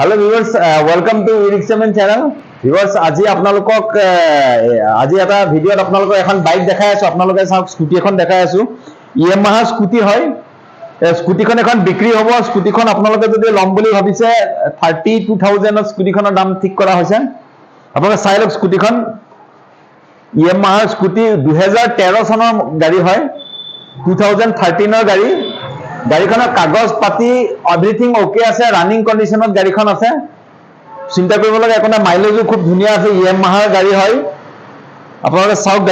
Hello viewers, welcome to E-Rickshaman channel. Viewers, আজি আপোনালোকক আজি এটা ভিডিওত আপোনালোকক এখন বাইক দেখাই আছো। আপোনালোকে চাওক স্কুটি এখন দেখাই আছো। ইয়ামাহা স্কুটি হয়। স্কুটিখন এখন বিক্ৰী হ'ব। স্কুটিখন আপোনালোকে যদি লম বুলি ভাবিছে 32,000 ৰ স্কুটিখনৰ দাম ঠিক কৰা হৈছে। আপোনালোকে চাই লওক স্কুটিখন ইয়ামাহা স্কুটি 2013 চনৰ গাড়ী হয়। 2013 ৰ গাড়ী। গাড়ীখনৰ কাগজ পাতি এভৰিথিং ওকে আছে, ৰানিং কন্ডিশনত গাড়ীখন আছে, চিন্তা কৰিব লগা একো নাই। মাইলেজো খুব ধুনীয়া আছে, ইয়ামাহাৰ গাড়ী হয়। আপোনালোকে চাওক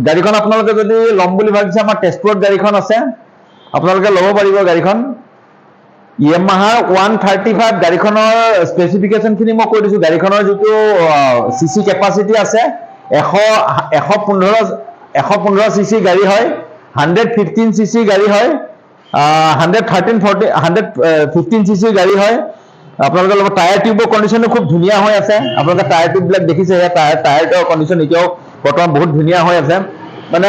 গাড়ীখন আপোনালোকে যদি ল'ম বুলি ভাবিছে আমাৰ তেজপুৰত গাড়ীখন আছে, আপোনালোকে ল'ব পাৰিব গাড়ীখন। ইয়ামাহাৰ 135 গাড়ীখনৰ স্পেচিফিকেশন খিনি মই কৈ দিছো। গাড়ীখনৰ যিটো সিসি কেপাচিটি আছে 115 সিসি গাড়ী হয়। 115 সিসি গাড়ী হয়। 115 সিসি গাড়ী হয়। আপোনালোকে লগত টায়াৰ টিউবৰ কন্ডিশনটো খুব ধুনীয়া হৈ আছে। আপোনালোকে টায়াৰ টিউব বিলাক দেখিছে, টায়াৰৰ কন্ডিশন এতিয়াও বৰ্তমান বহুত ধুনীয়া হৈ আছে। মানে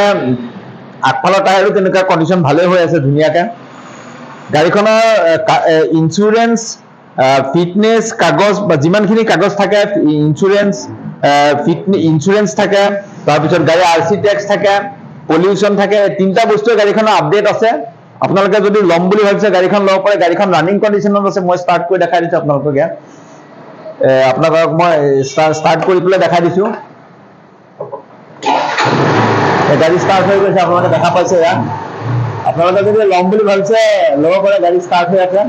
আগফালৰ টায়াৰো তেনেকুৱা কন্ডিশন ভালে হৈ আছে ধুনীয়াকে। গাড়ীখনৰ ইন্স্যুৰেন্স, ফিটনেস কাগজ বা যিমানখিনি কাগজ থাকে, ইন্স্যুৰেন্স থাকে, তাৰপিছত গাড়ী আৰসি টেক্স থাকে, পলিউশন থাকে, তিনটা বস্তু গাড়ীখনৰ আপডেট আছে। আপোনালোকে যদি ল'ম বুলি ভাবিছে গাড়ীখন ল'ব পাৰে। গাড়ীখন ৰানিং কন্ডিশনত আছে। মই স্টাৰ্ট কৰি দেখাই দিছো আপোনালোকক। আপোনালোকক মই স্টাৰ্ট কৰি পেলাই দেখাই দিছো। গাড়ী স্টাৰ্ট হৈ গৈছে, আপোনালোকে দেখা পাইছে। আপোনালোকে যদি ল'ম বুলি ভাবিছে ল'ব পাৰে। গাড়ী স্টাৰ্ট হৈ আছে,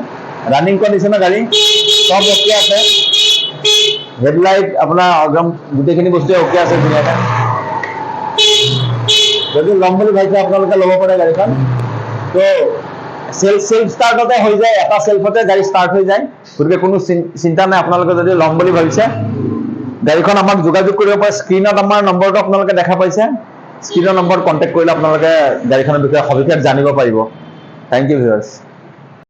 ৰানিং কন্ডিশনৰ গাড়ী, সব ওকে আছে। হেডলাইট আপোনাৰ একদম গোটেইখিনি বস্তু ওকে আছে ধুনীয়াকে। যদি ল'ম বুলি ভাবিছে আপোনালোকে ল'ব পাৰে গাড়ীখন। তো সেলফ স্টাৰ্টতে হৈ যায়, এটা সেলফতে গাড়ী স্টাৰ্ট হৈ যায়, গতিকে কোনো চিন্তা নাই। আপোনালোকে যদি ল'ম বুলি ভাবিছে গাড়ীখন আমাক যোগাযোগ কৰিব পাৰে। স্ক্ৰীনত আমাৰ নম্বৰটো আপোনালোকে দেখা পাইছে। স্ক্ৰীনৰ নম্বৰত কণ্টেক্ট কৰিলে আপোনালোকে গাড়ীখনৰ বিষয়ে সবিশেষ জানিব পাৰিব। Thank you viewers.